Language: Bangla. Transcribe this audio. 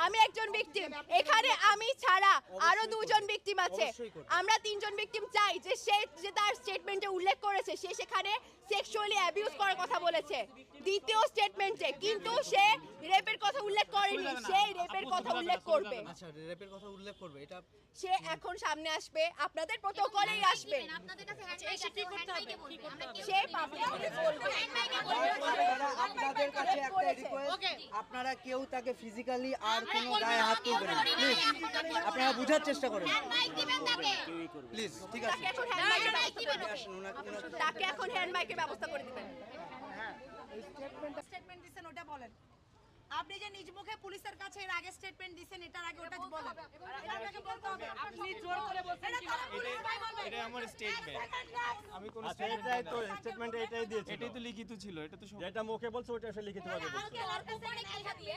আমি একজন ভিকটিম, এখানে আমি ছাড়া আরো দুজন ভিকটিম আছে। আমরা তিনজন ভিকটিম চাই যে সে যে তার স্টেটমেন্টে উল্লেখ করেছে সে সেখানে সেক্সুয়ালি অ্যাবিউজ করার কথা বলেছে দ্বিতীয় স্টেটমেন্টে, কিন্তু সে রেপের কথা উল্লেখ করেনি। সে রেপের কথা উল্লেখ করবে। আচ্ছা, রেপের কথা উল্লেখ করবে, এটা সে এখন সামনে আসবে, আপনাদের প্রটোকলেই আসবে। আপনাদের কাছে হ্যান্ডমাইক করতে হবে। সে পাবলিকলি বলবে। আপনাদের কাছে একটা রিকোয়েস্ট, আপনারা কেউ তাকে ফিজিক্যালি আর কোনো গায়ে হাত তুলবেন না প্লিজ। আপনারা বোঝার চেষ্টা করেন হ্যান্ডমাইক দিবেন তাকে প্লিজ। ঠিক আছে, তাকে এখন হ্যান্ড মাইকের ব্যবস্থা করে দিবেন। স্টেটমেন্ট দিবেন ওটা বলেন। আপনি যে নিজ মুখে পুলিশের কাছে এর আগে স্টেটমেন্ট দিবেন, এটার আগে ওটা বলেন। এটা আপনাকে বলতে হবে। আপনি জোর করে বলছেন কি? এটা আমার স্টেটমেন্ট। আমি কোন এটাই তো স্টেটমেন্টে এটাই দিয়েছি, এটাই তো লিখিত ছিল, এটা তো যেটা মুখে বলছে ওটা সে লিখিতভাবে বলছে। আর উপরে কি থাকবে?